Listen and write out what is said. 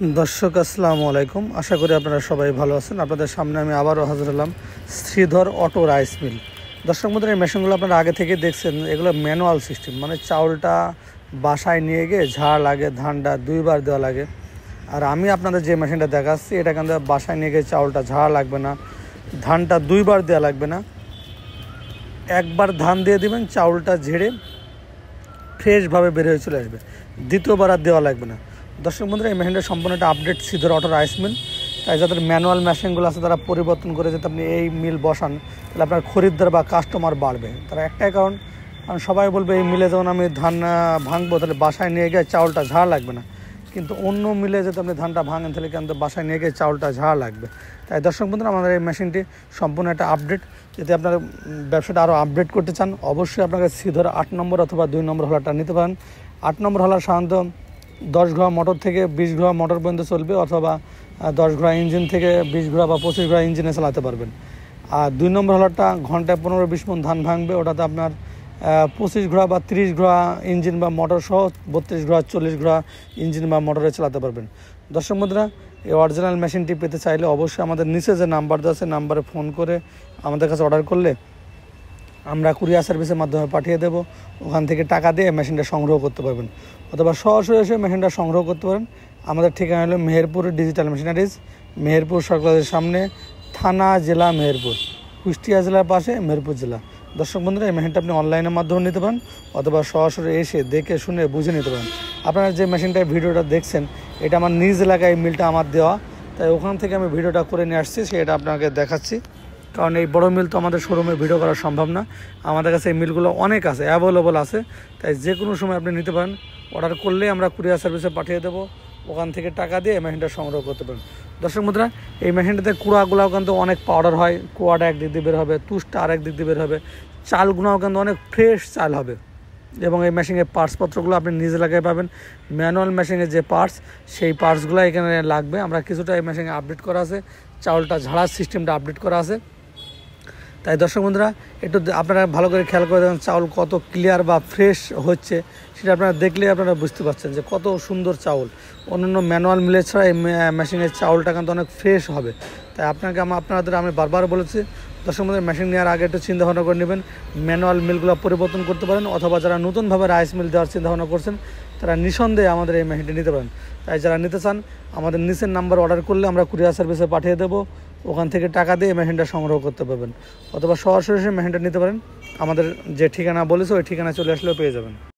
দর্শক আসসালামু আলাইকুম। আশা করি আপনারা সবাই ভালো আছেন। আপনাদের সামনে আমি আবারও হাজির হলাম শ্রীধর অটো রাইস মিল। দর্শক বন্ধুরা, এই মেশিনগুলো আপনারা আগে থেকে দেখছেন। এগুলো ম্যানুয়াল সিস্টেম, মানে চাউলটা বাসায় নিয়ে গিয়ে ঝাড় লাগে, ধানটা দুইবার দেওয়া লাগে। আর আমি আপনাদের যে মেশিনটা দেখাচ্ছি, এটা কিন্তু বাসায় নিয়ে গিয়ে চাউলটা ঝাড়া লাগবে না, ধানটা দুইবার দেওয়া লাগবে না। একবার ধান দিয়ে দিবেন, চাউলটা ঝেড়ে ফ্রেশভাবে বের হয়ে চলে আসবে, দ্বিতীয়বার আর দেওয়া লাগবে না। দর্শক বন্ধুরা, এই মেশিনটা সম্পূর্ণ একটা update Sridhar auto rice mill. তাই যাদের ম্যানুয়াল মেশিনগুলো আছে তারা পরিবর্তন করে যাতে আপনি এই মিল বসান, তাহলে আপনার খরিদ্দার বা কাস্টমার বাড়বে। তারা একটাই কারণ সবাই বলবে এই মিলে যখন আমি ধান ভাঙবো তাহলে বাসায় নিয়ে গিয়ে চাউলটা ঝাড়া লাগবে না। কিন্তু অন্য মিলে যদি আপনি ধানটা ভাঙেন তাহলে কিন্তু বাসায় নিয়ে গিয়ে চাউলটা ঝাড়া লাগবে। তাই দর্শক বন্ধুরা, আমাদের এই মেশিনটি সম্পূর্ণ একটা আপডেট। যদি আপনার ব্যবসাটা আরও আপডেট করতে চান, অবশ্যই আপনাকে শ্রীধর 8 নম্বর অথবা 2 নম্বর হলারটা নিতে পারেন। 8 নম্বর হলার সাধারণত 10 ঘোড়া মোটর থেকে 20 ঘোড়া মোটর পর্যন্ত চলবে, অথবা 10 ঘোড়া ইঞ্জিন থেকে 20 ঘোড়া বা 25 ঘোড়া ইঞ্জিনে চালাতে পারবেন। আর 2 নম্বর হলারটা ঘন্টায় 15-20 মণ ধান ভাঙবে। ওটাতে আপনার 25 ঘোড়া বা 30 ঘোড়া ইঞ্জিন বা মোটর সহ 32 ঘোড়া 40 ঘোড়া ইঞ্জিন বা মোটরে চালাতে পারবেন। দর্শক বন্ধুরা, এই অরিজিনাল মেশিনটি পেতে চাইলে অবশ্যই আমাদের নিচে যে নাম্বার দেওয়া আছে, নাম্বারে ফোন করে আমাদের কাছে অর্ডার করলে আমরা কুরিয়ার সার্ভিসের মাধ্যমে পাঠিয়ে দেবো। ওখান থেকে টাকা দিয়ে মেশিনটা সংগ্রহ করতে পারবেন, অথবা সরাসরি এসে মেশিনটা সংগ্রহ করতে পারেন। আমাদের ঠিকানা হলো মেহেরপুর ডিজিটাল মেশিনারিজ, মেহেরপুর সরকারের সামনে, থানা জেলা মেহেরপুর, কুষ্টিয়া জেলার পাশে মেহেরপুর জেলা। দর্শক বন্ধুরা, এই মেশিনটা আপনি অনলাইনের মাধ্যমে নিতে পারেন, অথবা সরাসরি এসে দেখে শুনে বুঝে নিতে পারেন। আপনারা যে মেশিনটায় ভিডিওটা দেখছেন, এটা আমার নিজ এলাকায় মিলটা আমার দেওয়া, তাই ওখান থেকে আমি ভিডিওটা করে নিয়ে আসছি, সেটা আপনাকে দেখাচ্ছি। কারণ এই বড় মিল তো আমাদের শোরুমে ভিডিও করা সম্ভব না। আমাদের কাছে এই মিলগুলো অনেক আছে, অ্যাভেলেবল আছে। তাই যে কোনো সময় আপনি নিতে পারেন। অর্ডার করলে আমরা কুরিয়ার সার্ভিসে পাঠিয়ে দেবো, ওখান থেকে টাকা দিয়ে মেশিনটা সংগ্রহ করতে পারেন। দর্শক বন্ধুরা, এই মেশিনটাতে কুড়াগুলাও কিন্তু অনেক পাউডার হয়। কুয়াটা একদিক দিয়ে বের হবে, তুষটা আরেক দিক দিয়ে বের হবে, চালগুলোও কিন্তু অনেক ফ্রেশ চাল হবে। এবং এই মেশিনের পার্টসপত্রগুলো আপনি নিজ এলাকায় পাবেন। ম্যানুয়াল মেশিনের যে পার্টস, সেই পার্টসগুলো এখানে লাগবে। আমরা কিছুটা এই মেশিনে আপডেট করা আছে, চাউলটা ঝাড়ার সিস্টেমটা আপডেট করা আছে। তাই দর্শক বন্ধুরা, একটু আপনারা ভালো করে খেয়াল করে দেখেন চাউল কত ক্লিয়ার বা ফ্রেশ হচ্ছে, সেটা আপনারা দেখলেই আপনারা বুঝতে পারছেন যে কত সুন্দর চাউল। অন্যান্য ম্যানুয়াল মিলের ছাড়া এই মেশিনের চাউলটা কিন্তু অনেক ফ্রেশ হবে। তাই আপনাদের আমি বারবার বলেছি, দর্শক বন্ধুরা, মেশিন নেওয়ার আগে একটু চিন্তাভাবনা করে নেবেন। ম্যানুয়াল মিলগুলো পরিবর্তন করতে পারেন, অথবা যারা নতুনভাবে রাইস মিল দেওয়ার চিন্তাভাবনা করছেন তারা নিঃসন্দেহে আমাদের এই মেশিনটি নিতে পারেন। তাই যারা নিতে চান, আমাদের নিচের নাম্বার অর্ডার করলে আমরা কুরিয়ার সার্ভিসে পাঠিয়ে দেবো, ওখান থেকে টাকা দিয়ে মেশিনটা সংগ্রহ করতে পারবেন, অথবা সরাসরি মেশিনটা নিতে পারেন। আমাদের যে ঠিকানা বলেছে ওই ঠিকানায় চলে আসলেও পেয়ে যাবেন।